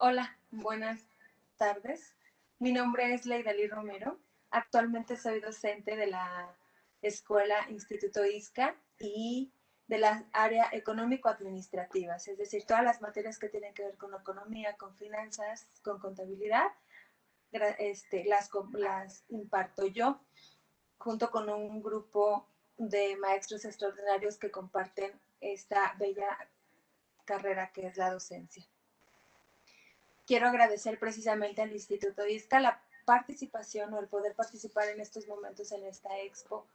Hola, buenas tardes. Mi nombre es Leidali Romero. Actualmente soy docente de la Escuela Instituto ISCA y de la área económico-administrativas, es decir, todas las materias que tienen que ver con economía, con finanzas, con contabilidad, las imparto yo junto con un grupo de maestros extraordinarios que comparten esta bella carrera que es la docencia. Quiero agradecer precisamente al Instituto ISCA la participación o el poder participar en estos momentos en esta expo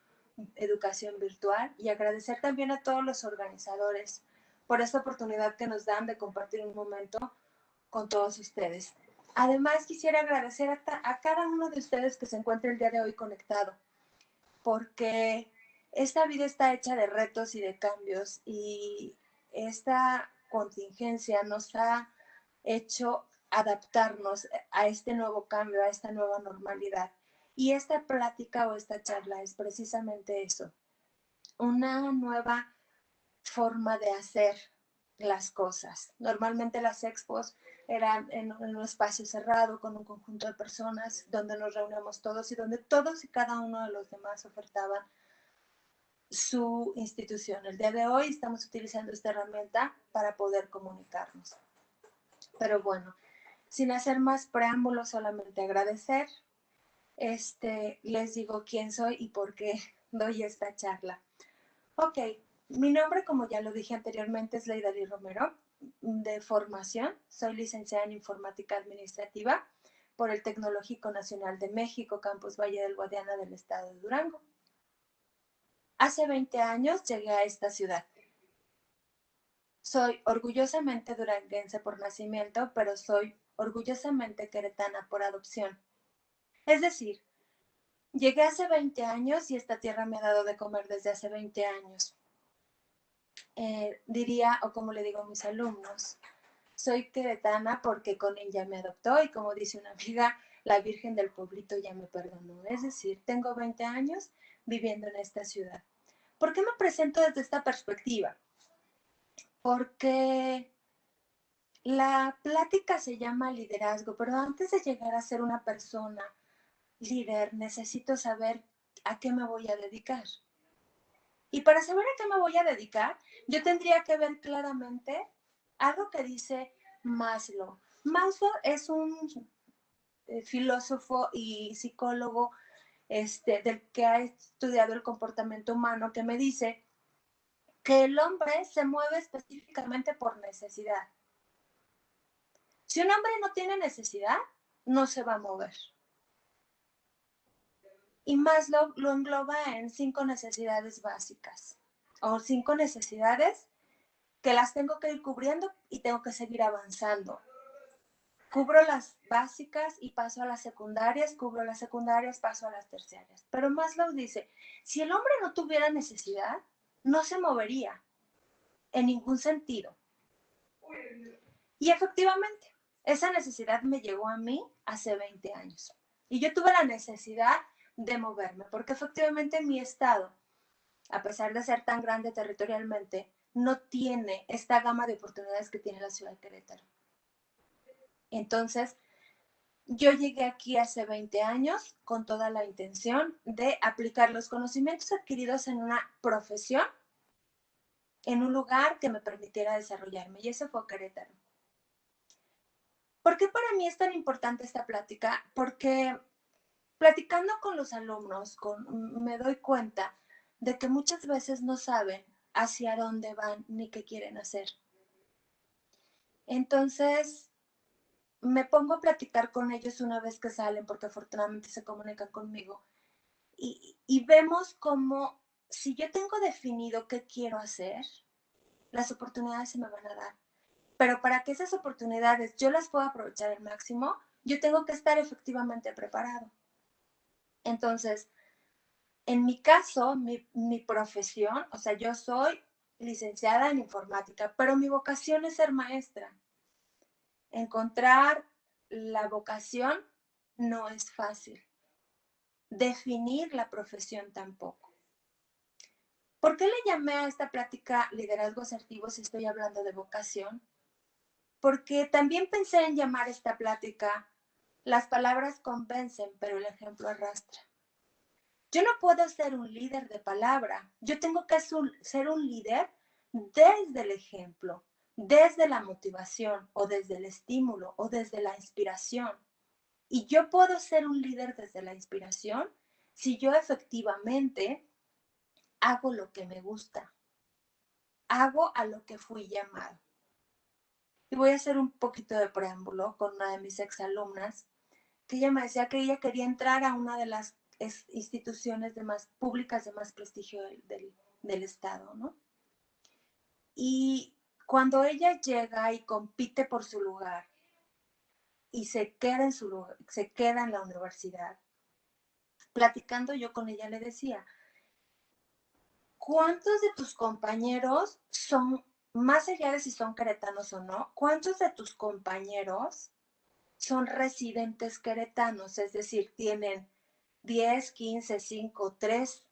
Educación Virtual y agradecer también a todos los organizadores por esta oportunidad que nos dan de compartir un momento con todos ustedes. Además, quisiera agradecer a cada uno de ustedes que se encuentra el día de hoy conectado, porque esta vida está hecha de retos y de cambios y esta contingencia nos ha hecho adaptarnos a este nuevo cambio, a esta nueva normalidad. Y esta plática o esta charla es precisamente eso, una nueva forma de hacer las cosas. Normalmente las expos eran en un espacio cerrado con un conjunto de personas donde nos reunimos todos y donde todos y cada uno de los demás ofertaban su institución. El día de hoy estamos utilizando esta herramienta para poder comunicarnos. Pero bueno, sin hacer más preámbulos, solamente agradecer. Les digo quién soy y por qué doy esta charla. Ok, mi nombre, como ya lo dije anteriormente, es Leidali Romero. De formación, soy licenciada en Informática Administrativa por el Tecnológico Nacional de México, Campus Valle del Guadiana del estado de Durango. Hace 20 años llegué a esta ciudad. Soy orgullosamente duranguense por nacimiento, pero soy orgullosamente queretana por adopción. Es decir, llegué hace 20 años y esta tierra me ha dado de comer desde hace 20 años. Diría, o como le digo a mis alumnos, soy queretana porque con ella me adoptó y como dice una amiga, la Virgen del Pueblito ya me perdonó. Es decir, tengo 20 años viviendo en esta ciudad. ¿Por qué me presento desde esta perspectiva? Porque la plática se llama liderazgo, pero antes de llegar a ser una persona líder, necesito saber a qué me voy a dedicar. Y para saber a qué me voy a dedicar, yo tendría que ver claramente algo que dice Maslow. Maslow es un filósofo y psicólogo del que ha estudiado el comportamiento humano, que me dice que el hombre se mueve específicamente por necesidad. Si un hombre no tiene necesidad, no se va a mover. Y Maslow lo engloba en 5 necesidades básicas o 5 necesidades que las tengo que ir cubriendo y tengo que seguir avanzando. Cubro las básicas y paso a las secundarias, cubro las secundarias, paso a las terciarias. Pero Maslow dice, si el hombre no tuviera necesidad, no se movería en ningún sentido. Y efectivamente, esa necesidad me llegó a mí hace 20 años. Y yo tuve la necesidad de moverme, porque efectivamente mi estado, a pesar de ser tan grande territorialmente, no tiene esta gama de oportunidades que tiene la ciudad de Querétaro. Entonces, yo llegué aquí hace 20 años con toda la intención de aplicar los conocimientos adquiridos en una profesión, en un lugar que me permitiera desarrollarme, y eso fue Querétaro. ¿Por qué para mí es tan importante esta plática? Porque platicando con los alumnos, me doy cuenta de que muchas veces no saben hacia dónde van ni qué quieren hacer. Entonces, me pongo a platicar con ellos una vez que salen, porque afortunadamente se comunican conmigo, y vemos como si yo tengo definido qué quiero hacer, las oportunidades se me van a dar. Pero para que esas oportunidades yo las pueda aprovechar al máximo, yo tengo que estar efectivamente preparado. Entonces, en mi caso, mi profesión, o sea, yo soy licenciada en informática, pero mi vocación es ser maestra. Encontrar la vocación no es fácil. Definir la profesión tampoco. ¿Por qué le llamé a esta plática liderazgo asertivo si estoy hablando de vocación? porque también pensé en llamar esta plática "Las palabras convencen, pero el ejemplo arrastra". Yo no puedo ser un líder de palabra, yo tengo que ser un líder desde el ejemplo, desde la motivación o desde el estímulo o desde la inspiración. Y yo puedo ser un líder desde la inspiración si yo efectivamente hago lo que me gusta, hago a lo que fui llamado. Y voy a hacer un poquito de preámbulo con una de mis exalumnas, que ella me decía que ella quería entrar a una de las instituciones públicas de más prestigio del Estado, ¿no? Y cuando ella llega y compite por su lugar y se queda en su lugar, se queda en la universidad, platicando yo con ella le decía, ¿cuántos de tus compañeros son, más allá de si son queretanos o no, cuántos de tus compañeros son residentes queretanos? Es decir, tienen 10, 15, 5, 3,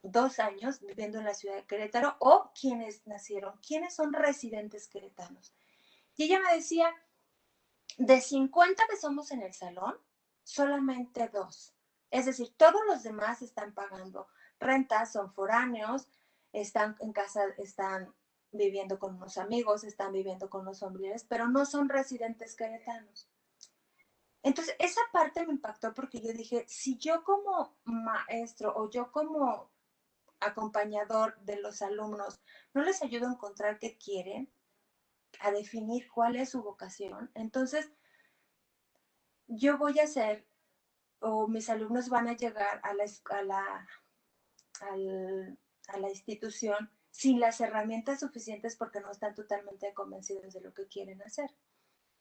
2 años viviendo en la ciudad de Querétaro, o quienes nacieron, quienes son residentes queretanos. Y ella me decía, de 50 que somos en el salón, solamente 2. Es decir, todos los demás están pagando rentas, son foráneos, están en casa, están viviendo con unos amigos, están viviendo con los familiares, pero no son residentes queretanos. Entonces, esa parte me impactó porque yo dije, si yo como maestro o yo como acompañador de los alumnos no les ayudo a encontrar qué quieren, a definir cuál es su vocación, entonces yo voy a hacer, o mis alumnos van a llegar a la institución sin las herramientas suficientes porque no están totalmente convencidos de lo que quieren hacer.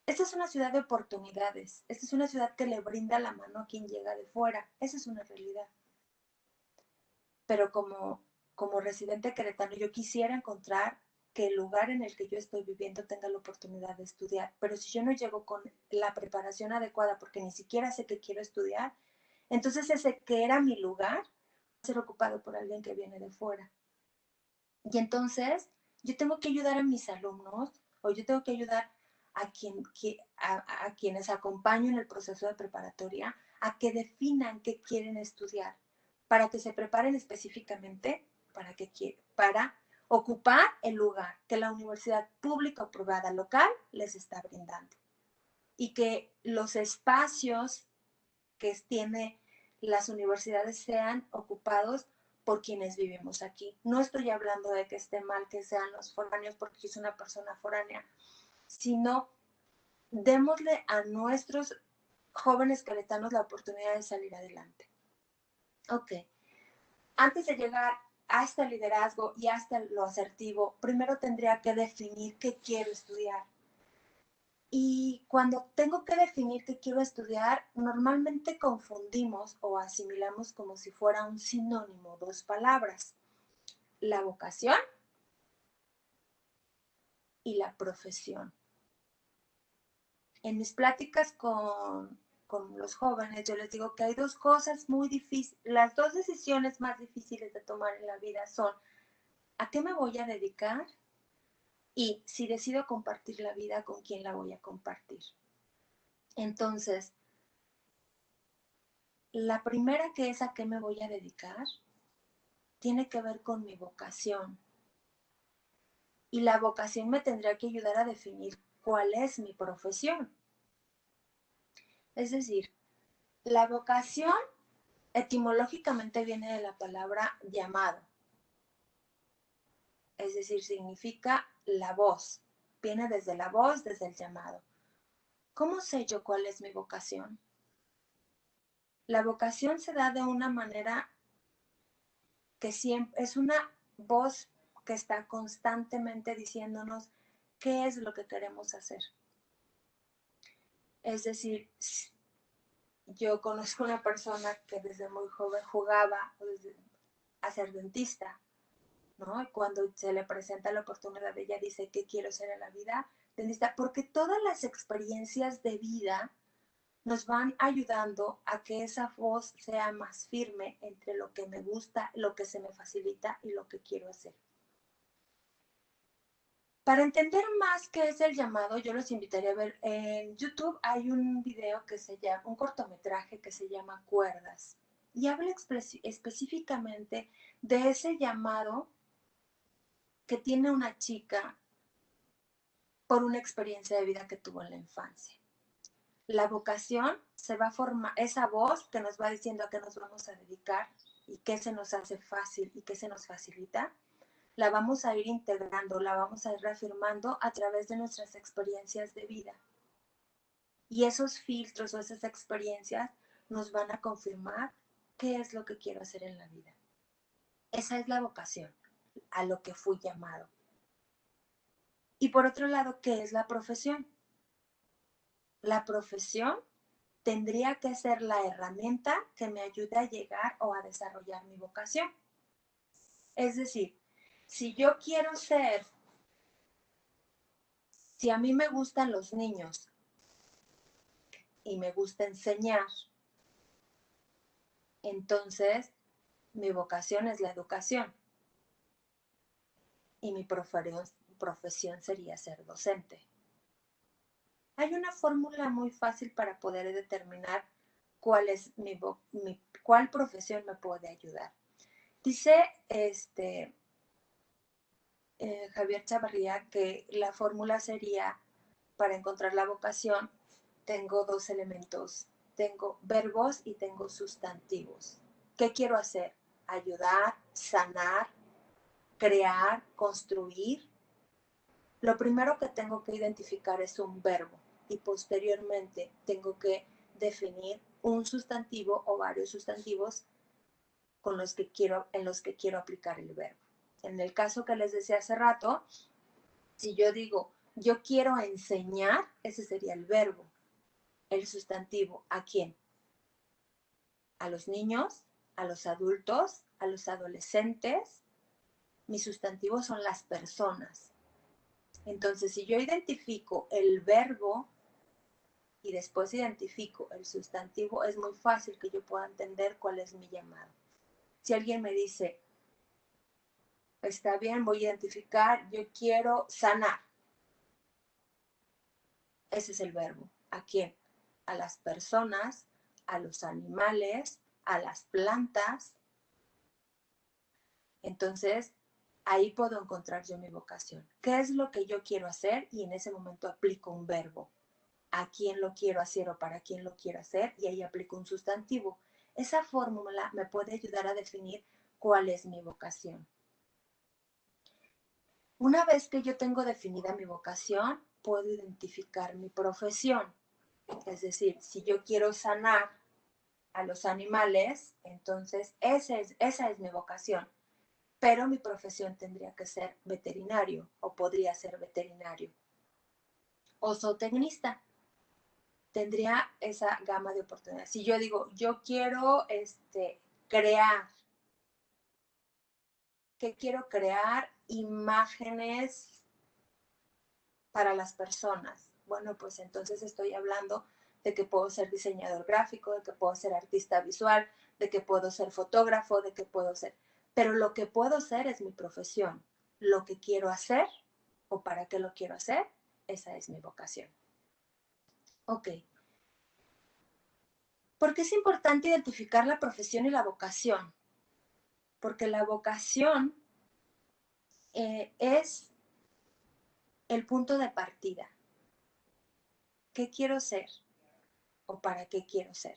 Esta es una ciudad de oportunidades. Esta es una ciudad que le brinda la mano a quien llega de fuera. Esa es una realidad. Pero como residente queretano, yo quisiera encontrar que el lugar en el que yo estoy viviendo tenga la oportunidad de estudiar. Pero si yo no llego con la preparación adecuada porque ni siquiera sé que quiero estudiar, entonces ese que era mi lugar va a ser ocupado por alguien que viene de fuera. Y entonces yo tengo que ayudar a mis alumnos o yo tengo que ayudar a quienes acompaño en el proceso de preparatoria a que definan qué quieren estudiar, para que se preparen específicamente para ocupar el lugar que la universidad pública o privada local les está brindando. Y que los espacios que tiene las universidades sean ocupados por quienes vivimos aquí. No estoy hablando de que esté mal que sean los foráneos porque es una persona foránea, sino démosle a nuestros jóvenes queretanos la oportunidad de salir adelante. Ok, antes de llegar hasta el liderazgo y hasta lo asertivo, primero tendría que definir qué quiero estudiar. Y cuando tengo que definir qué quiero estudiar, normalmente confundimos o asimilamos como si fuera un sinónimo, dos palabras: la vocación y la profesión. En mis pláticas con los jóvenes, yo les digo que hay dos cosas muy difíciles, las dos decisiones más difíciles de tomar en la vida son: ¿a qué me voy a dedicar? Y si decido compartir la vida, ¿con quién la voy a compartir? Entonces, la primera, que es a qué me voy a dedicar, tiene que ver con mi vocación. Y la vocación me tendrá que ayudar a definir cuál es mi profesión. Es decir, la vocación etimológicamente viene de la palabra llamado. Es decir, significa la voz. Viene desde la voz, desde el llamado. ¿Cómo sé yo cuál es mi vocación? La vocación se da de una manera que siempre es una voz que está constantemente diciéndonos qué es lo que queremos hacer. Es decir, yo conozco una persona que desde muy joven jugaba a ser dentista, ¿no? Y cuando se le presenta la oportunidad, ella dice, ¿qué quiero ser en la vida? Dentista, porque todas las experiencias de vida nos van ayudando a que esa voz sea más firme entre lo que me gusta, lo que se me facilita y lo que quiero hacer. Para entender más qué es el llamado, yo los invitaría a ver en YouTube. Hay un video que se llama, un cortometraje que se llama Cuerdas, y habla específicamente de ese llamado que tiene una chica por una experiencia de vida que tuvo en la infancia. La vocación se va a formar, esa voz que nos va diciendo a qué nos vamos a dedicar y qué se nos hace fácil y qué se nos facilita, la vamos a ir integrando, la vamos a ir reafirmando a través de nuestras experiencias de vida. Y esos filtros o esas experiencias nos van a confirmar qué es lo que quiero hacer en la vida. Esa es la vocación, a lo que fui llamado. Y por otro lado, ¿qué es la profesión? La profesión tendría que ser la herramienta que me ayude a llegar o a desarrollar mi vocación. Es decir, si yo quiero ser, si a mí me gustan los niños y me gusta enseñar, entonces mi vocación es la educación y mi profesión sería ser docente. Hay una fórmula muy fácil para poder determinar cuál es cuál profesión me puede ayudar. Dice Javier Chavarría que la fórmula sería, para encontrar la vocación, tengo dos elementos, tengo verbos y tengo sustantivos. ¿Qué quiero hacer? Ayudar, sanar, crear, construir. Lo primero que tengo que identificar es un verbo y posteriormente tengo que definir un sustantivo o varios sustantivos en los que quiero aplicar el verbo. En el caso que les decía hace rato, si yo digo, yo quiero enseñar, ese sería el verbo. El sustantivo, ¿a quién? A los niños, a los adultos, a los adolescentes. Mis sustantivos son las personas. Entonces, si yo identifico el verbo y después identifico el sustantivo, es muy fácil que yo pueda entender cuál es mi llamado. Si alguien me dice, está bien, voy a identificar, yo quiero sanar. Ese es el verbo. ¿A quién? A las personas, a los animales, a las plantas. Entonces, ahí puedo encontrar yo mi vocación. ¿Qué es lo que yo quiero hacer? Y en ese momento aplico un verbo. ¿A quién lo quiero hacer o para quién lo quiero hacer? Y ahí aplico un sustantivo. Esa fórmula me puede ayudar a definir cuál es mi vocación. Una vez que yo tengo definida mi vocación, puedo identificar mi profesión. Es decir, si yo quiero sanar a los animales, entonces esa es mi vocación. Pero mi profesión tendría que ser veterinario o podría ser veterinario. O zootecnista. Tendría esa gama de oportunidades. Si yo digo, yo quiero crear, ¿qué quiero crear? Imágenes para las personas. Bueno, pues entonces estoy hablando de que puedo ser diseñador gráfico, de que puedo ser artista visual, de que puedo ser fotógrafo, de que puedo ser... Pero lo que puedo ser es mi profesión. Lo que quiero hacer o para qué lo quiero hacer, esa es mi vocación. Ok. ¿Por qué es importante identificar la profesión y la vocación? Porque la vocación es el punto de partida. ¿Qué quiero ser o para qué quiero ser?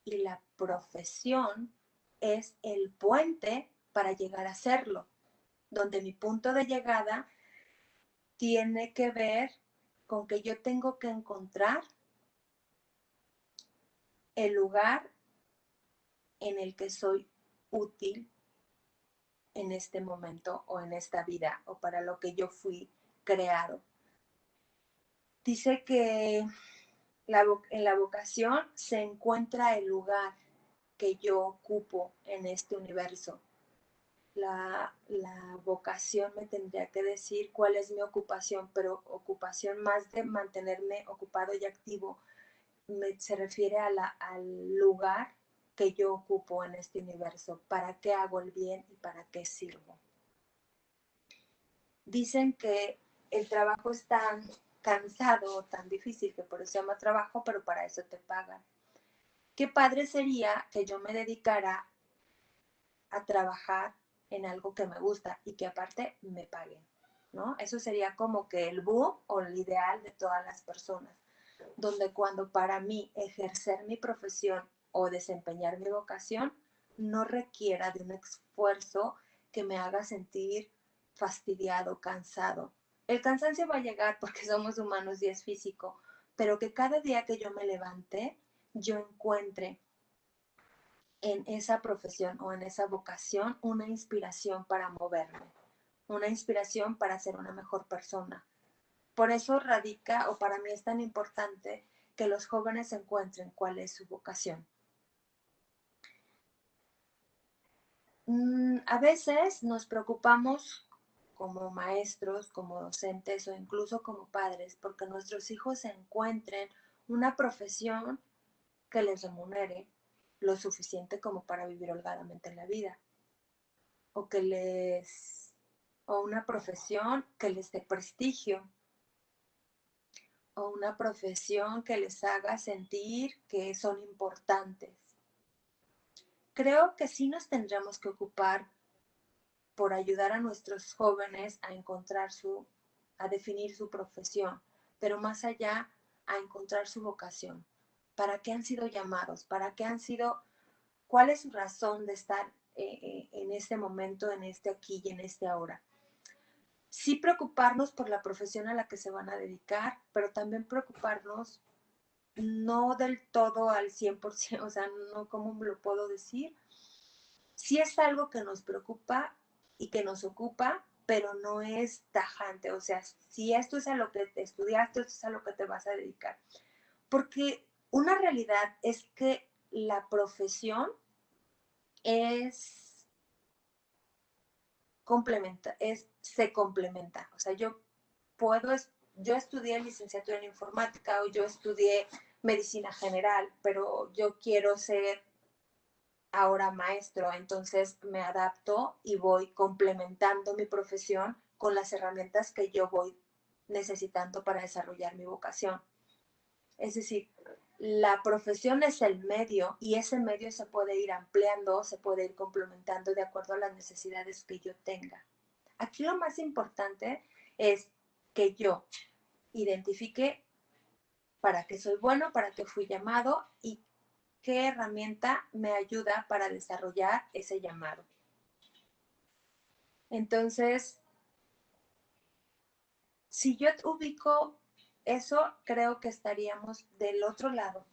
Y la profesión es el puente para llegar a serlo, donde mi punto de llegada tiene que ver con que yo tengo que encontrar el lugar en el que soy útil en este momento o en esta vida o para lo que yo fui creado. Dice que en la vocación se encuentra el lugar que yo ocupo en este universo. La vocación me tendría que decir cuál es mi ocupación, pero ocupación más de mantenerme ocupado y activo, se refiere al lugar que yo ocupo en este universo, para qué hago el bien y para qué sirvo. Dicen que el trabajo es tan cansado, tan difícil, que por eso se llama trabajo, pero para eso te pagan. Qué padre sería que yo me dedicara a trabajar en algo que me gusta y que aparte me paguen, ¿no? Eso sería como que el boom o el ideal de todas las personas, donde cuando para mí ejercer mi profesión o desempeñar mi vocación no requiera de un esfuerzo que me haga sentir fastidiado, cansado. El cansancio va a llegar porque somos humanos y es físico, pero que cada día que yo me levante, yo encuentre en esa profesión o en esa vocación una inspiración para moverme, una inspiración para ser una mejor persona. Por eso radica, o para mí es tan importante, que los jóvenes encuentren cuál es su vocación. A veces nos preocupamos como maestros, como docentes o incluso como padres porque nuestros hijos encuentren una profesión que les remunere lo suficiente como para vivir holgadamente en la vida, o que les o una profesión que les dé prestigio, o una profesión que les haga sentir que son importantes. Creo que sí nos tendríamos que ocupar por ayudar a nuestros jóvenes a a definir su profesión, pero más allá, a encontrar su vocación. ¿Para qué han sido llamados? ¿Para qué han sido? ¿Cuál es su razón de estar en este momento, en este aquí y en este ahora? Sí preocuparnos por la profesión a la que se van a dedicar, pero también preocuparnos no del todo al 100%, o sea, no, ¿cómo lo puedo decir? Sí es algo que nos preocupa y que nos ocupa, pero no es tajante, o sea, si esto es a lo que te estudiaste, esto es a lo que te vas a dedicar. Porque una realidad es que la profesión es se complementa. O sea, yo estudié licenciatura en informática o yo estudié medicina general, pero yo quiero ser ahora maestro, entonces me adapto y voy complementando mi profesión con las herramientas que yo voy necesitando para desarrollar mi vocación. Es decir, la profesión es el medio y ese medio se puede ir ampliando, se puede ir complementando de acuerdo a las necesidades que yo tenga. Aquí lo más importante es que yo identifique para qué soy bueno, para qué fui llamado y qué herramienta me ayuda para desarrollar ese llamado. Entonces, si yo ubico eso, creo que estaríamos del otro lado,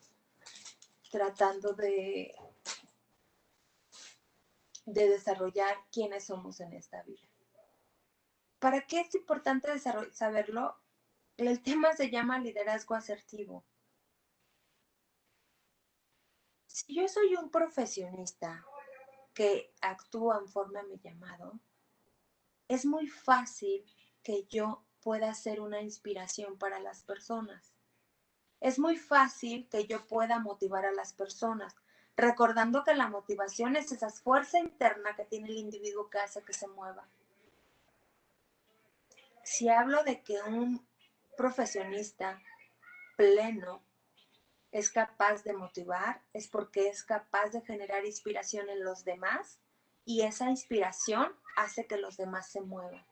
tratando de desarrollar quiénes somos en esta vida. ¿Para qué es importante saberlo? El tema se llama liderazgo asertivo. Si yo soy un profesionista que actúa en forma a mi llamado, es muy fácil que yo pueda ser una inspiración para las personas. Es muy fácil que yo pueda motivar a las personas, recordando que la motivación es esa fuerza interna que tiene el individuo que hace que se mueva. Si hablo de que un profesionista pleno es capaz de motivar, es porque es capaz de generar inspiración en los demás y esa inspiración hace que los demás se muevan.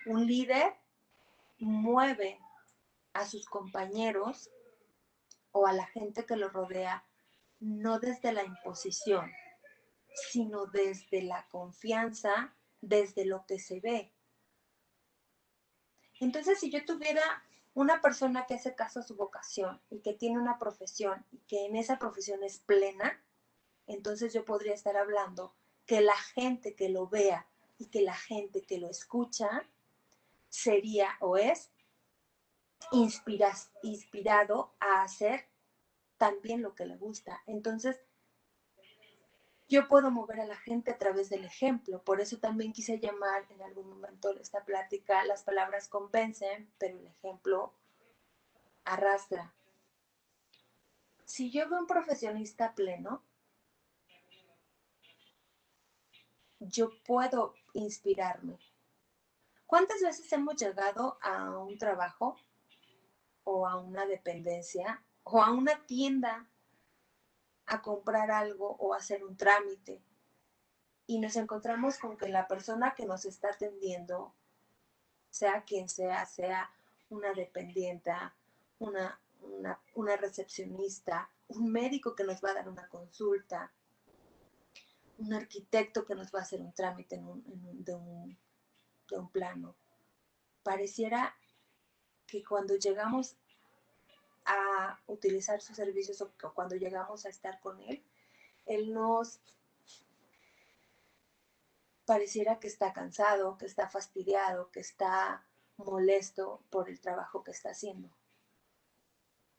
Un líder mueve a sus compañeros o a la gente que lo rodea no desde la imposición, sino desde la confianza, desde lo que se ve. Entonces, si yo tuviera una persona que hace caso a su vocación y que tiene una profesión y que en esa profesión es plena, entonces yo podría estar hablando que la gente que lo vea y que la gente que lo escucha sería o es inspirado a hacer también lo que le gusta. Entonces, yo puedo mover a la gente a través del ejemplo. Por eso también quise llamar en algún momento esta plática, las palabras convencen, pero el ejemplo arrastra. Si yo veo un profesionista pleno, yo puedo inspirarme, ¿Cuántas veces hemos llegado a un trabajo o a una dependencia o a una tienda a comprar algo o a hacer un trámite y nos encontramos con que la persona que nos está atendiendo, sea quien sea, sea una dependienta, una recepcionista, un médico que nos va a dar una consulta, un arquitecto que nos va a hacer un trámite de un plano? Pareciera que cuando llegamos a utilizar sus servicios o cuando llegamos a estar con él nos pareciera que está cansado, que está fastidiado, que está molesto por el trabajo que está haciendo.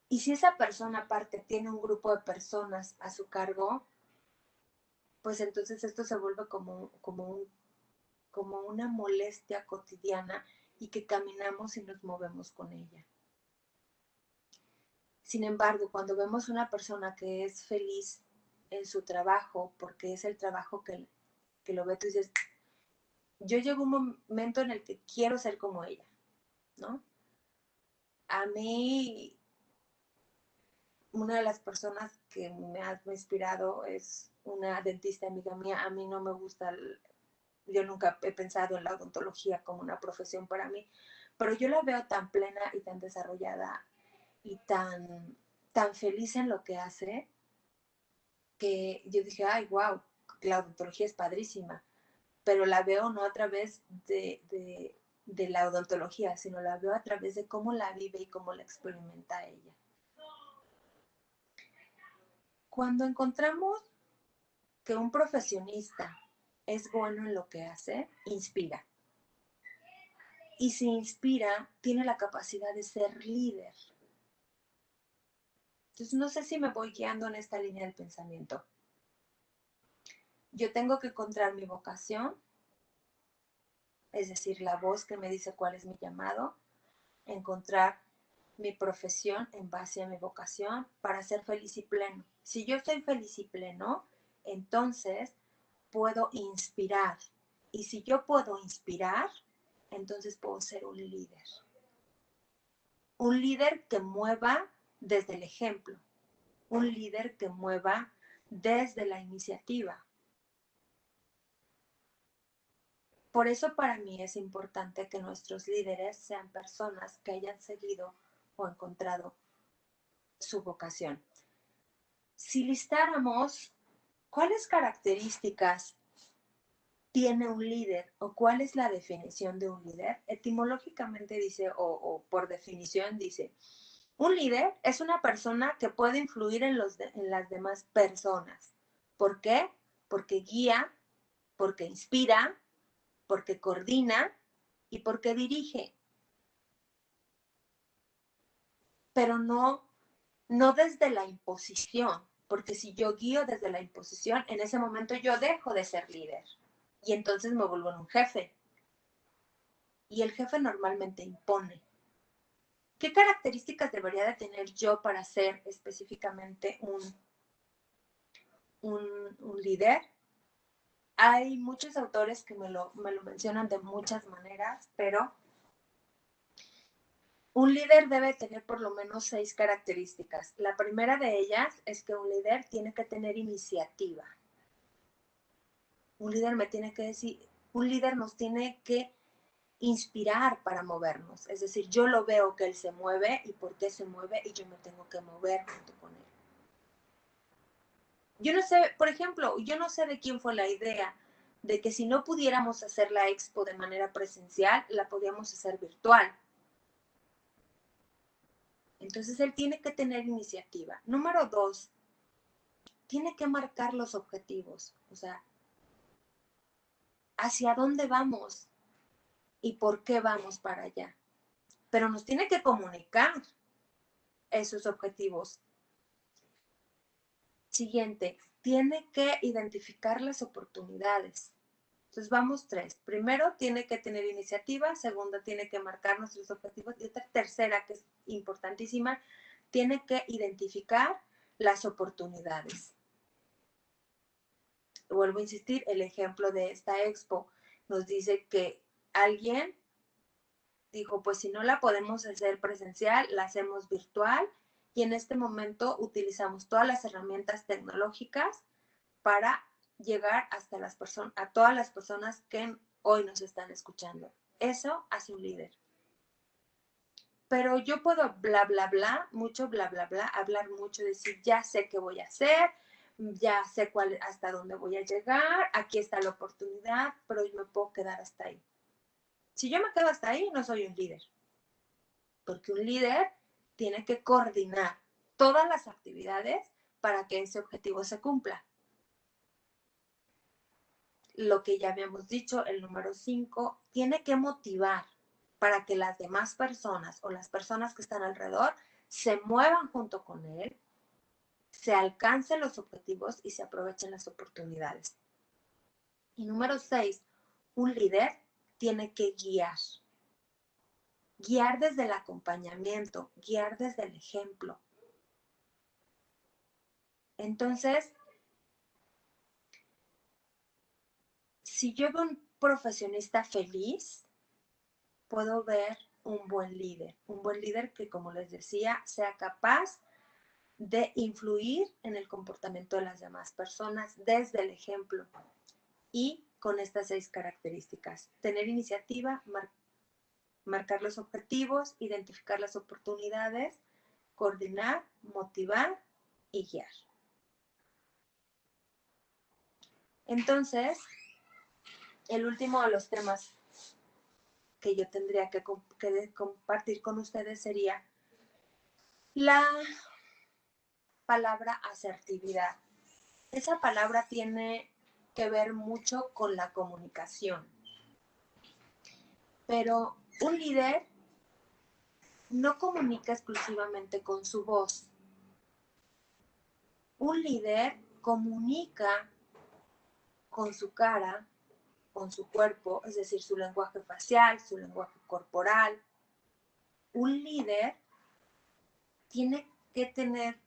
Y si esa persona aparte tiene un grupo de personas a su cargo, pues entonces esto se vuelve como una molestia cotidiana y que caminamos y nos movemos con ella. Sin embargo, cuando vemos una persona que es feliz en su trabajo, porque es el trabajo que lo ve, tú dices, yo llego a un momento en el que quiero ser como ella, ¿no? A mí, una de las personas que me ha inspirado es una dentista amiga mía. A mí no me gusta, yo nunca he pensado en la odontología como una profesión para mí, pero yo la veo tan plena y tan desarrollada y tan feliz en lo que hace, que yo dije, ay, wow, la odontología es padrísima, pero la veo no a través de la odontología, sino la veo a través de cómo la vive y cómo la experimenta ella. Cuando encontramos que un profesionista es bueno en lo que hace, inspira. Y si inspira, tiene la capacidad de ser líder. Entonces, no sé si me voy guiando en esta línea del pensamiento. Yo tengo que encontrar mi vocación, es decir, la voz que me dice cuál es mi llamado, encontrar mi profesión en base a mi vocación para ser feliz y pleno. Si yo estoy feliz y pleno, entonces puedo inspirar. Y si yo puedo inspirar, entonces puedo ser un líder. Un líder que mueva desde el ejemplo. Un líder que mueva desde la iniciativa. Por eso para mí es importante que nuestros líderes sean personas que hayan seguido o encontrado su vocación. Si listáramos cuáles características tiene un líder o cuál es la definición de un líder, etimológicamente dice, o por definición dice, un líder es una persona que puede influir en las demás personas. ¿Por qué? Porque guía, porque inspira, porque coordina y porque dirige. Pero no desde la imposición, porque si yo guío desde la imposición, en ese momento yo dejo de ser líder y entonces me vuelvo en un jefe. Y el jefe normalmente impone. ¿Qué características debería de tener yo para ser específicamente un líder? Hay muchos autores que me lo mencionan de muchas maneras, pero un líder debe tener por lo menos 6 características. La primera de ellas es que un líder tiene que tener iniciativa. Un líder me tiene que decir, un líder nos tiene que inspirar para movernos. Es decir, yo lo veo que él se mueve y por qué se mueve y yo me tengo que mover junto con él. Yo no sé, por ejemplo, yo no sé de quién fue la idea de que si no pudiéramos hacer la expo de manera presencial, la podíamos hacer virtual. Entonces él tiene que tener iniciativa. Número 2, tiene que marcar los objetivos. O sea, hacia dónde vamos y por qué vamos para allá. Pero nos tiene que comunicar esos objetivos. Siguiente, tiene que identificar las oportunidades. Entonces vamos 3. Primero, tiene que tener iniciativa. Segundo, tiene que marcar nuestros objetivos. Y otra tercera, que es importantísima, tiene que identificar las oportunidades. Vuelvo a insistir, el ejemplo de esta expo nos dice que alguien dijo, pues si no la podemos hacer presencial, la hacemos virtual y en este momento utilizamos todas las herramientas tecnológicas para llegar hasta a todas las personas que hoy nos están escuchando. Eso hace un líder. Pero yo puedo bla, bla, bla, mucho bla, bla, bla, hablar mucho, decir, ya sé qué voy a hacer, ya sé hasta dónde voy a llegar, aquí está la oportunidad, pero yo me puedo quedar hasta ahí. Si yo me quedo hasta ahí, no soy un líder. Porque un líder tiene que coordinar todas las actividades para que ese objetivo se cumpla. Lo que ya habíamos dicho, el número 5, tiene que motivar para que las demás personas o las personas que están alrededor se muevan junto con él, se alcancen los objetivos y se aprovechen las oportunidades. Y número 6, un líder tiene que guiar. Guiar desde el acompañamiento, guiar desde el ejemplo. Entonces, si yo veo un profesionista feliz, puedo ver un buen líder que, como les decía, sea capaz de influir en el comportamiento de las demás personas desde el ejemplo y con estas 6 características: tener iniciativa, marcar los objetivos, identificar las oportunidades, coordinar, motivar y guiar. Entonces, el último de los temas que yo tendría que compartir con ustedes sería la palabra asertividad. Esa palabra tiene que ver mucho con la comunicación. Pero un líder no comunica exclusivamente con su voz. Un líder comunica con su cara, con su cuerpo, es decir, su lenguaje facial, su lenguaje corporal. Un líder tiene que tener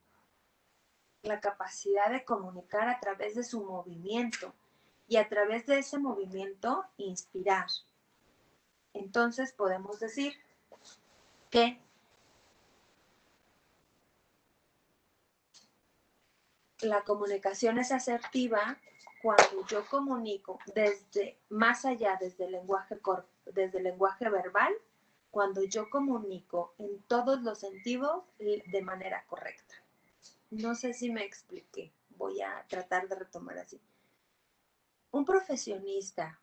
la capacidad de comunicar a través de su movimiento y a través de ese movimiento inspirar. Entonces podemos decir que la comunicación es asertiva cuando yo comunico desde más allá, desde el lenguaje verbal, cuando yo comunico en todos los sentidos de manera correcta. No sé si me expliqué, voy a tratar de retomar así. Un profesionista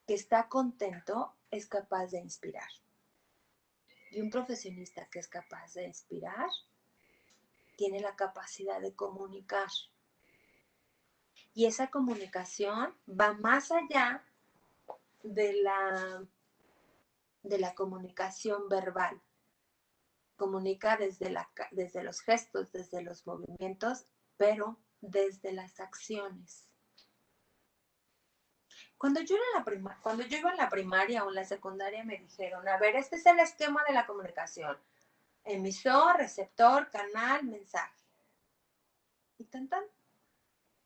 que está contento es capaz de inspirar. Y un profesionista que es capaz de inspirar tiene la capacidad de comunicar. Y esa comunicación va más allá de la comunicación verbal. Comunica desde los gestos, desde los movimientos, pero desde las acciones. Cuando yo iba en la primaria o en la secundaria me dijeron, a ver, este es el esquema de la comunicación. Emisor, receptor, canal, mensaje. Y tan tan.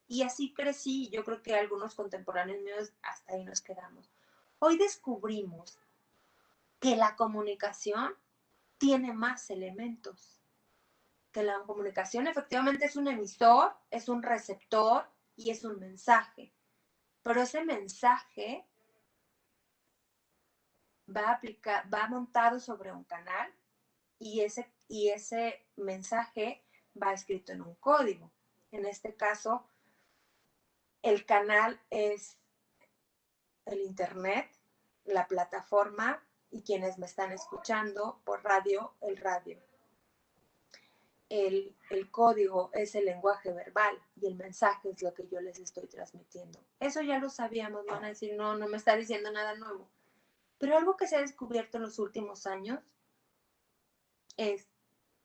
Y así crecí. Yo creo que algunos contemporáneos míos hasta ahí nos quedamos. Hoy descubrimos que la comunicación tiene más elementos. Que la comunicación efectivamente es un emisor, es un receptor y es un mensaje. Pero ese mensaje va montado sobre un canal y ese mensaje va escrito en un código. En este caso, el canal es el internet, la plataforma y quienes me están escuchando por radio, el radio. El código es el lenguaje verbal y el mensaje es lo que yo les estoy transmitiendo. Eso ya lo sabíamos, van a decir, no me está diciendo nada nuevo. Pero algo que se ha descubierto en los últimos años es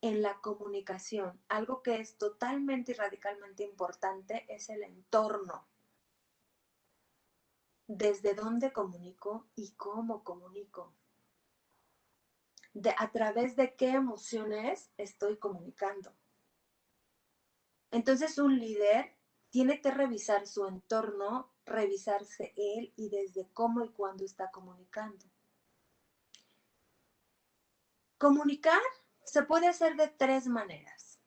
en la comunicación. Algo que es totalmente y radicalmente importante es el entorno. Desde dónde comunico y cómo comunico. A través de qué emociones estoy comunicando. Entonces un líder tiene que revisar su entorno, revisarse él y desde cómo y cuándo está comunicando. Comunicar se puede hacer de 3 maneras.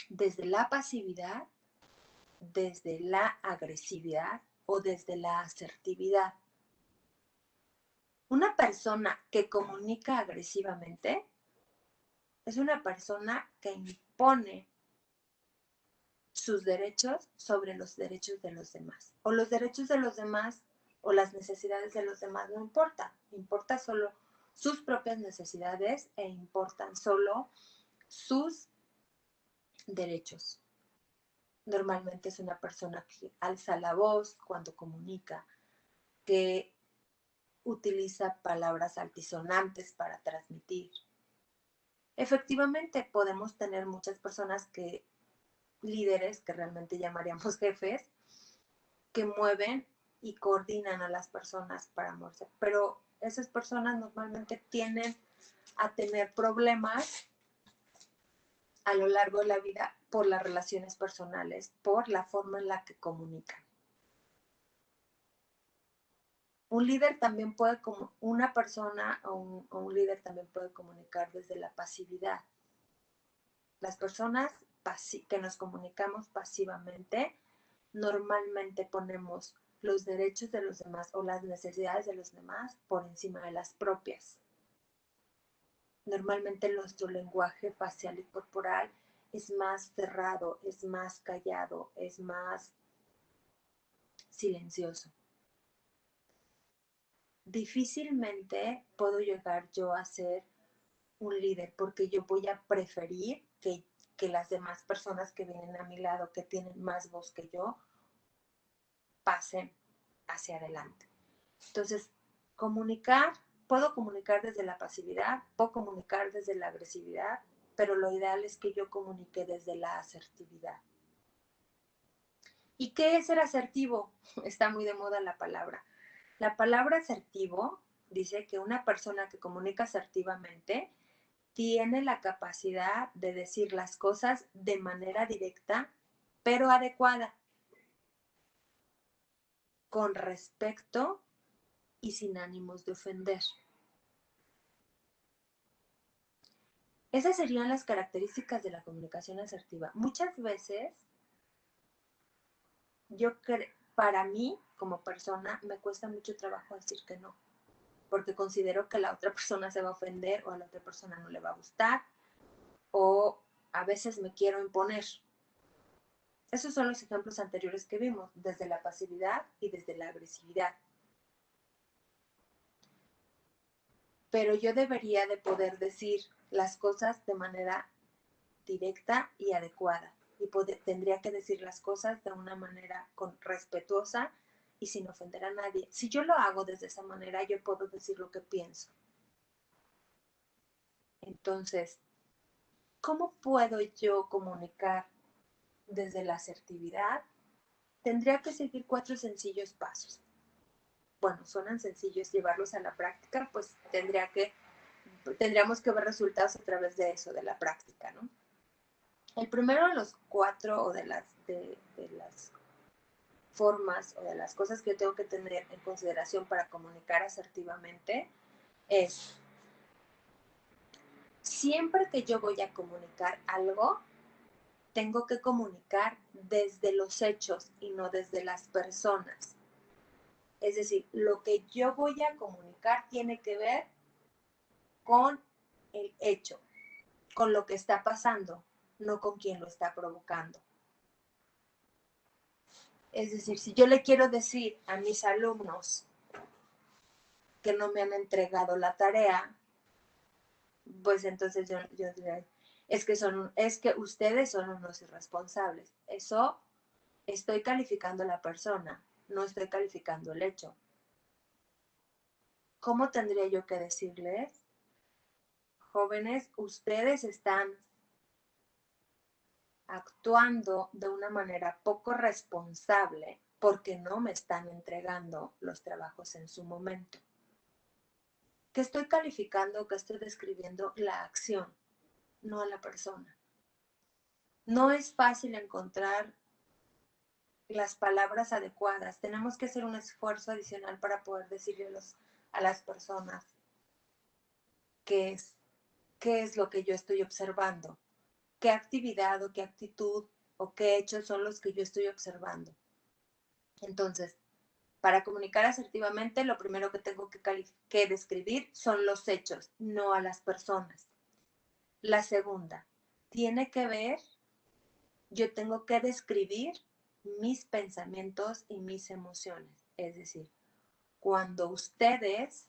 Desde la pasividad, desde la agresividad o desde la asertividad. Una persona que comunica agresivamente es una persona que impone sus derechos sobre los derechos de los demás. O los derechos de los demás o las necesidades de los demás no importan. Importa solo sus propias necesidades e importan solo sus derechos. Normalmente es una persona que alza la voz cuando comunica, que utiliza palabras altisonantes para transmitir. Efectivamente, podemos tener muchas personas líderes, que realmente llamaríamos jefes, que mueven y coordinan a las personas para moverse. Pero esas personas normalmente tienden a tener problemas a lo largo de la vida por las relaciones personales, por la forma en la que comunican. Un líder también puede, como una persona o un líder también puede comunicar desde la pasividad. Las personas que nos comunicamos pasivamente, normalmente ponemos los derechos de los demás o las necesidades de los demás por encima de las propias. Normalmente nuestro lenguaje facial y corporal es más cerrado, es más callado, es más silencioso. Difícilmente puedo llegar yo a ser un líder porque yo voy a preferir que las demás personas que vienen a mi lado, que tienen más voz que yo, pasen hacia adelante. Entonces, puedo comunicar desde la pasividad, puedo comunicar desde la agresividad, pero lo ideal es que yo comunique desde la asertividad. ¿Y qué es ser asertivo? Está muy de moda la palabra. La palabra asertivo dice que una persona que comunica asertivamente tiene la capacidad de decir las cosas de manera directa, pero adecuada, con respeto y sin ánimos de ofender. Esas serían las características de la comunicación asertiva. Muchas veces, para mí, como persona, me cuesta mucho trabajo decir que no, porque considero que la otra persona se va a ofender o a la otra persona no le va a gustar, o a veces me quiero imponer. Esos son los ejemplos anteriores que vimos, desde la pasividad y desde la agresividad. Pero yo debería de poder decir las cosas de manera directa y adecuada. Y tendría que decir las cosas de una manera respetuosa y sin ofender a nadie. Si yo lo hago desde esa manera, yo puedo decir lo que pienso. Entonces, ¿cómo puedo yo comunicar desde la asertividad? Tendría que seguir 4 sencillos pasos. Bueno, suenan sencillos, llevarlos a la práctica, pues tendríamos que ver resultados a través de eso, de la práctica, ¿no? El primero de los 4 o de las formas o de las cosas que yo tengo que tener en consideración para comunicar asertivamente es, siempre que yo voy a comunicar algo, tengo que comunicar desde los hechos y no desde las personas. Es decir, lo que yo voy a comunicar tiene que ver con el hecho, con lo que está pasando, no con quien lo está provocando. Es decir, si yo le quiero decir a mis alumnos que no me han entregado la tarea, pues entonces yo diré, es que ustedes son unos irresponsables. Eso estoy calificando a la persona, no estoy calificando el hecho. ¿Cómo tendría yo que decirles? Jóvenes, ustedes están actuando de una manera poco responsable porque no me están entregando los trabajos en su momento. ¿Qué estoy calificando? ¿Qué estoy describiendo? La acción, no a la persona. No es fácil encontrar las palabras adecuadas. Tenemos que hacer un esfuerzo adicional para poder decirle a las personas qué es lo que yo estoy observando, qué actividad o qué actitud o qué hechos son los que yo estoy observando. Entonces, para comunicar asertivamente, lo primero que tengo que describir son los hechos, no a las personas. La segunda, tiene que ver, yo tengo que describir mis pensamientos y mis emociones. Es decir, cuando ustedes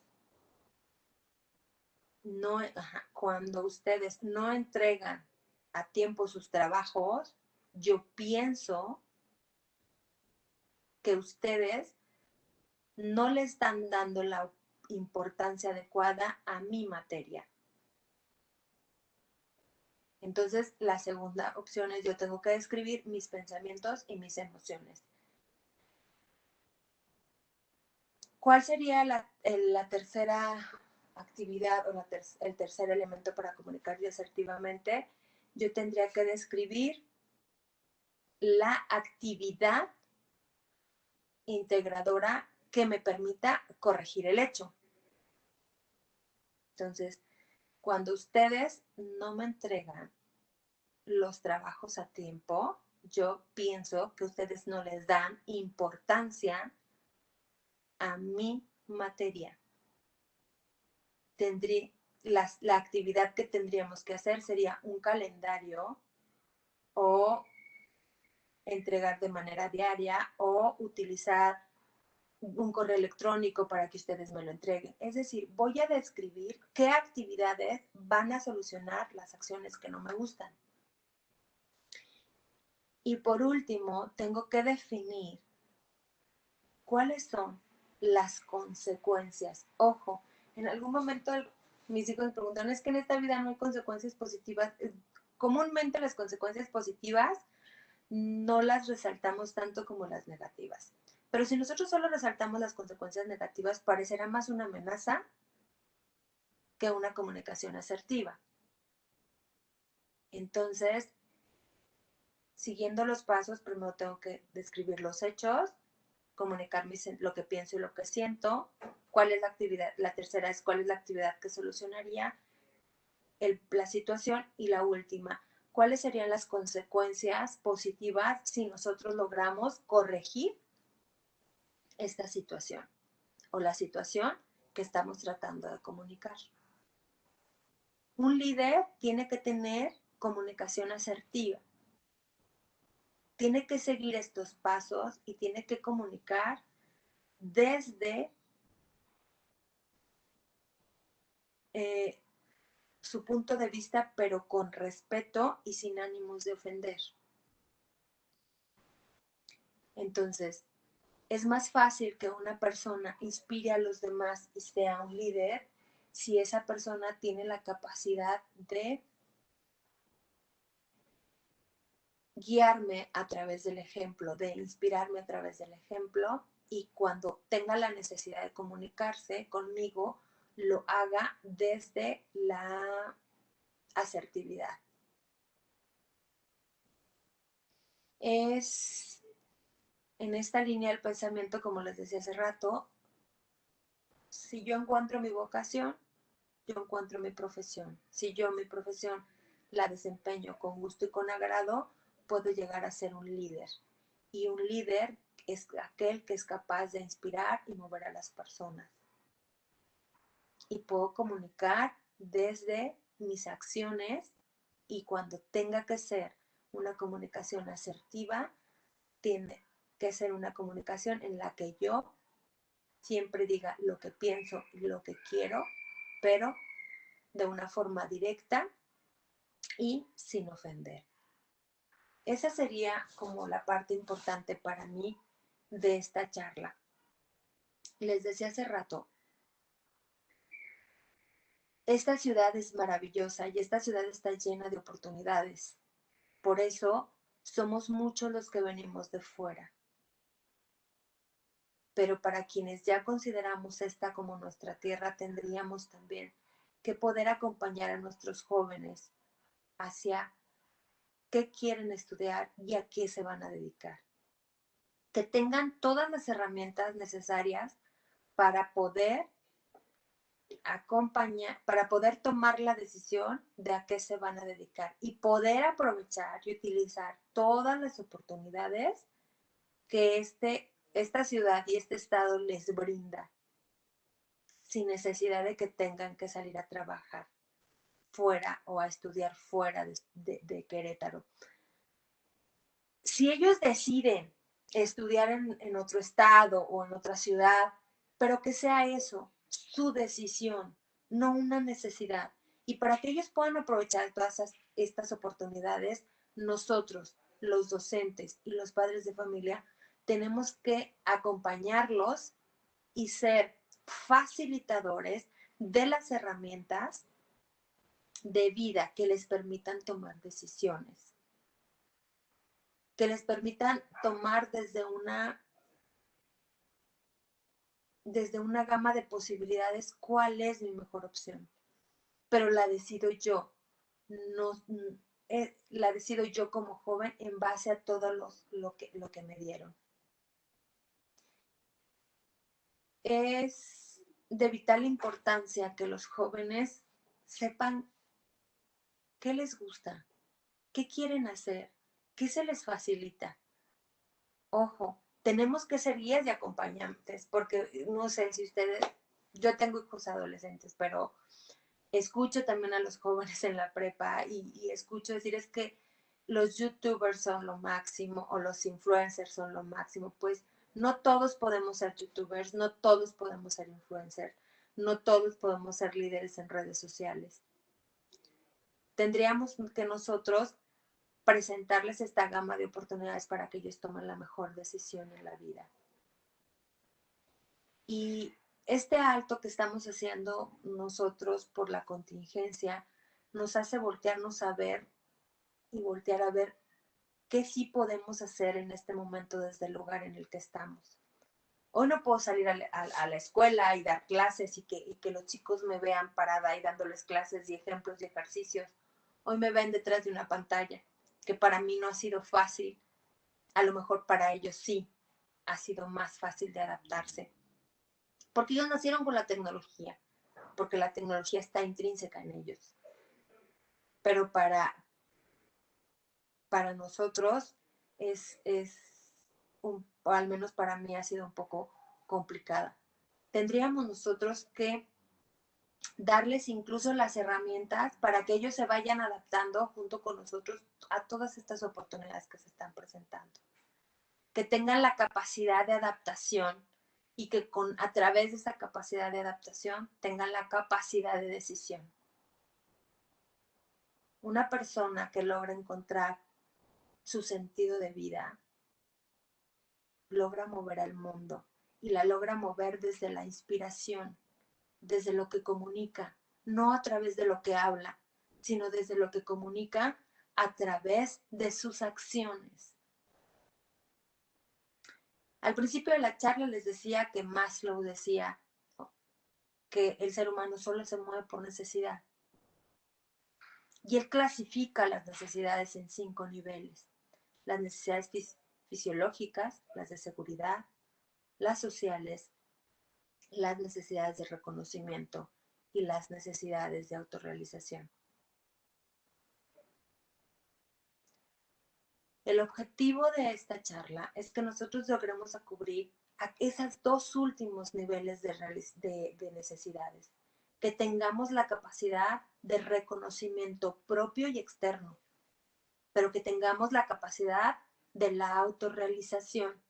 cuando ustedes no entregan a tiempo sus trabajos, yo pienso que ustedes no le están dando la importancia adecuada a mi materia. Entonces, la segunda opción es yo tengo que describir mis pensamientos y mis emociones. ¿Cuál sería la tercera actividad o el tercer elemento para comunicar asertivamente? Yo tendría que describir la actividad integradora que me permita corregir el hecho. Entonces, cuando ustedes no me entregan los trabajos a tiempo, yo pienso que ustedes no les dan importancia a mi materia. La actividad que tendríamos que hacer sería un calendario o entregar de manera diaria o utilizar un correo electrónico para que ustedes me lo entreguen. Es decir, voy a describir qué actividades van a solucionar las acciones que no me gustan. Y por último, tengo que definir cuáles son las consecuencias. Ojo, en algún momento mis hijos me preguntan, es que en esta vida no hay consecuencias positivas. Comúnmente las consecuencias positivas no las resaltamos tanto como las negativas. Pero si nosotros solo resaltamos las consecuencias negativas, parecerá más una amenaza que una comunicación asertiva. Entonces, siguiendo los pasos, primero tengo que describir los hechos, comunicar lo que pienso y lo que siento, cuál es la actividad, la tercera es cuál es la actividad que solucionaría la situación, y la última, cuáles serían las consecuencias positivas si nosotros logramos corregir esta situación o la situación que estamos tratando de comunicar. Un líder tiene que tener comunicación asertiva, tiene que seguir estos pasos y tiene que comunicar desde su punto de vista, pero con respeto y sin ánimos de ofender. Entonces, es más fácil que una persona inspire a los demás y sea un líder si esa persona tiene la capacidad de guiarme a través del ejemplo, de inspirarme a través del ejemplo, y cuando tenga la necesidad de comunicarse conmigo, lo haga desde la asertividad. Es en esta línea del pensamiento, como les decía hace rato, si yo encuentro mi vocación, yo encuentro mi profesión. Si yo mi profesión la desempeño con gusto y con agrado, puedo llegar a ser un líder. Y un líder es aquel que es capaz de inspirar y mover a las personas. Y puedo comunicar desde mis acciones, y cuando tenga que ser una comunicación asertiva, tiene que ser una comunicación en la que yo siempre diga lo que pienso y lo que quiero, pero de una forma directa y sin ofender. Esa sería como la parte importante para mí de esta charla. Les decía hace rato, esta ciudad es maravillosa y esta ciudad está llena de oportunidades. Por eso somos muchos los que venimos de fuera. Pero para quienes ya consideramos esta como nuestra tierra, tendríamos también que poder acompañar a nuestros jóvenes hacia qué quieren estudiar y a qué se van a dedicar. Que tengan todas las herramientas necesarias para poder acompañar, para poder tomar la decisión de a qué se van a dedicar y poder aprovechar y utilizar todas las oportunidades que esta ciudad y este estado les brinda, sin necesidad de que tengan que salir a trabajar fuera o a estudiar fuera de Querétaro. Si ellos deciden estudiar en otro estado o en otra ciudad, pero que sea eso, su decisión, no una necesidad. Y para que ellos puedan aprovechar todas estas oportunidades, nosotros, los docentes y los padres de familia, tenemos que acompañarlos y ser facilitadores de las herramientas de vida que les permitan tomar decisiones, que les permitan tomar desde una gama de posibilidades cuál es mi mejor opción. Pero la decido yo, no, la decido yo como joven en base a todo lo que me dieron. Es de vital importancia que los jóvenes sepan qué les gusta, qué quieren hacer, qué se les facilita. Ojo, tenemos que ser guías y acompañantes, porque no sé si ustedes, yo tengo hijos adolescentes, pero escucho también a los jóvenes en la prepa y escucho decir es que los youtubers son lo máximo o los influencers son lo máximo. Pues no todos podemos ser youtubers, no todos podemos ser influencers, no todos podemos ser líderes en redes sociales. Tendríamos que nosotros presentarles esta gama de oportunidades para que ellos tomen la mejor decisión en la vida. Y este alto que estamos haciendo nosotros por la contingencia nos hace voltearnos a ver y voltear a ver qué sí podemos hacer en este momento desde el lugar en el que estamos. Hoy no puedo salir a la escuela y dar clases y que los chicos me vean parada y dándoles clases y ejemplos y ejercicios. Hoy me ven detrás de una pantalla, que para mí no ha sido fácil. A lo mejor para ellos sí ha sido más fácil de adaptarse. Porque ellos nacieron con la tecnología, porque la tecnología está intrínseca en ellos. Pero para nosotros o al menos para mí ha sido un poco complicada. Tendríamos nosotros que darles incluso las herramientas para que ellos se vayan adaptando junto con nosotros a todas estas oportunidades que se están presentando. Que tengan la capacidad de adaptación y que a través de esa capacidad de adaptación tengan la capacidad de decisión. Una persona que logra encontrar su sentido de vida logra mover al mundo y la logra mover desde la inspiración, desde lo que comunica, no a través de lo que habla, sino desde lo que comunica a través de sus acciones. Al principio de la charla les decía que Maslow decía que el ser humano solo se mueve por necesidad. Y él clasifica las necesidades en 5 niveles. Las necesidades fisiológicas, las de seguridad, las sociales, las necesidades de reconocimiento y las necesidades de autorrealización. El objetivo de esta charla es que nosotros logremos cubrir a esos 2 últimos niveles de necesidades, que tengamos la capacidad de reconocimiento propio y externo, pero que tengamos la capacidad de la autorrealización,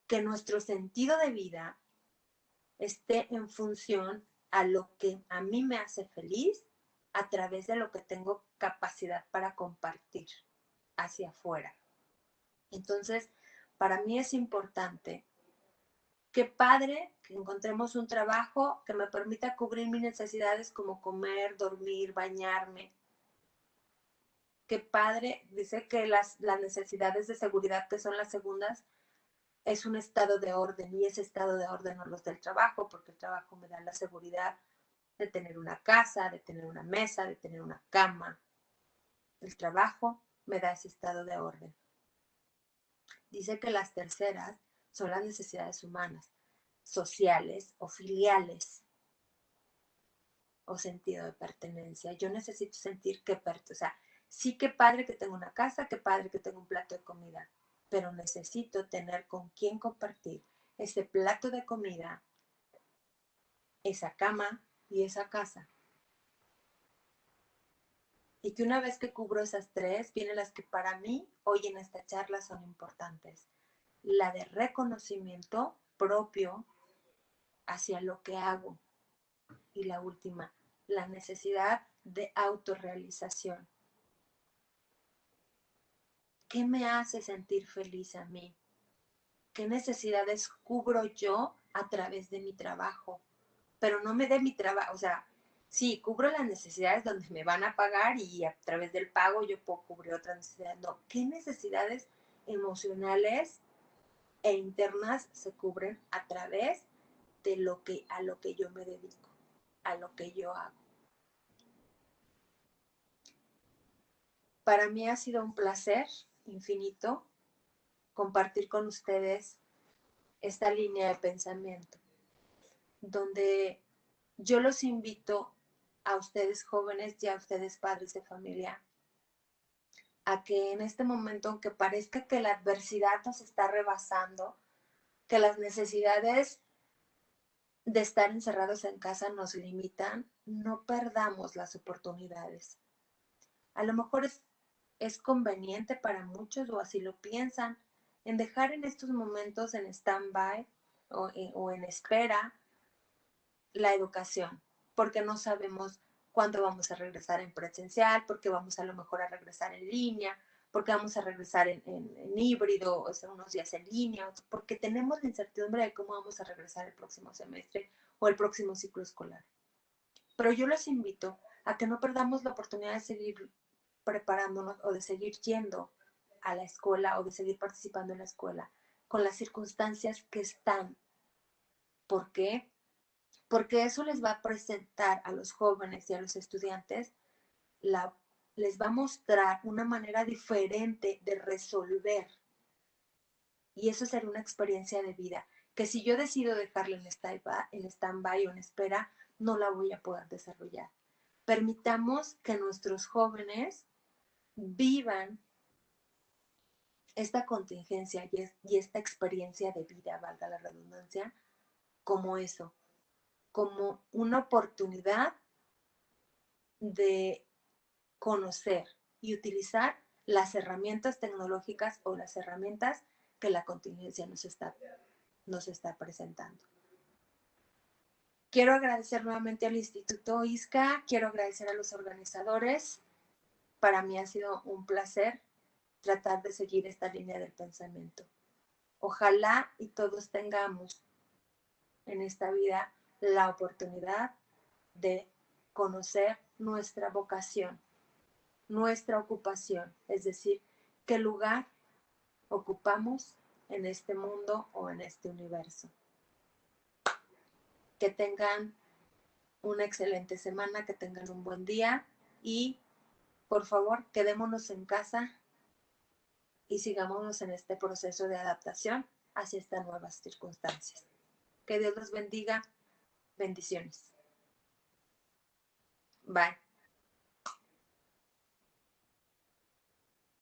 que nuestro sentido de vida esté en función a lo que a mí me hace feliz a través de lo que tengo capacidad para compartir hacia afuera. Entonces, para mí es importante, qué padre que encontremos un trabajo que me permita cubrir mis necesidades como comer, dormir, bañarme. Qué padre, dice que las necesidades de seguridad, que son las segundas, es un estado de orden y ese estado de orden no los del trabajo, porque el trabajo me da la seguridad de tener una casa, de tener una mesa, de tener una cama. El trabajo me da ese estado de orden. Dice que las terceras son las necesidades humanas, sociales o filiales. o sentido de pertenencia. Yo necesito sentir que o sea, sí, qué padre que tengo una casa, qué padre que tengo un plato de comida, pero necesito tener con quién compartir ese plato de comida, esa cama y esa casa. Y que una vez que cubro esas tres, vienen las que para mí hoy en esta charla son importantes. La de reconocimiento propio hacia lo que hago. Y la última, la necesidad de autorrealización. ¿Qué me hace sentir feliz a mí? ¿Qué necesidades cubro yo a través de mi trabajo? Pero no me dé mi trabajo, o sea, sí, cubro las necesidades donde me van a pagar y a través del pago yo puedo cubrir otras necesidades. No, ¿qué necesidades emocionales e internas se cubren a través de a lo que yo me dedico, a lo que yo hago? Para mí ha sido un placer infinito compartir con ustedes esta línea de pensamiento, donde yo los invito a ustedes jóvenes y a ustedes padres de familia a que en este momento, aunque parezca que la adversidad nos está rebasando, que las necesidades de estar encerrados en casa nos limitan, no perdamos las oportunidades. A lo mejor es conveniente para muchos, o así lo piensan, en dejar en estos momentos en stand-by o en espera la educación, porque no sabemos cuándo vamos a regresar en presencial, porque vamos a lo mejor a regresar en línea, porque vamos a regresar en híbrido, o sea, unos días en línea, porque tenemos la incertidumbre de cómo vamos a regresar el próximo semestre o el próximo ciclo escolar. Pero yo les invito a que no perdamos la oportunidad de seguir preparándonos o de seguir yendo a la escuela o de seguir participando en la escuela con las circunstancias que están. ¿Por qué? Porque eso les va a presentar a los jóvenes y a los estudiantes, les va a mostrar una manera diferente de resolver. Y eso será una experiencia de vida, que si yo decido dejarla en stand-by o en espera, no la voy a poder desarrollar. Permitamos que nuestros jóvenes vivan esta contingencia y esta experiencia de vida, valga la redundancia, como eso, como una oportunidad de conocer y utilizar las herramientas tecnológicas o las herramientas que la contingencia nos está presentando. Quiero agradecer nuevamente al Instituto ISCA, quiero agradecer a los organizadores. Para mí ha sido un placer tratar de seguir esta línea del pensamiento. Ojalá y todos tengamos en esta vida la oportunidad de conocer nuestra vocación, nuestra ocupación, es decir, qué lugar ocupamos en este mundo o en este universo. Que tengan una excelente semana, que tengan un buen día y por favor quedémonos en casa y sigámonos en este proceso de adaptación hacia estas nuevas circunstancias. Que Dios los bendiga. Bendiciones. Bye.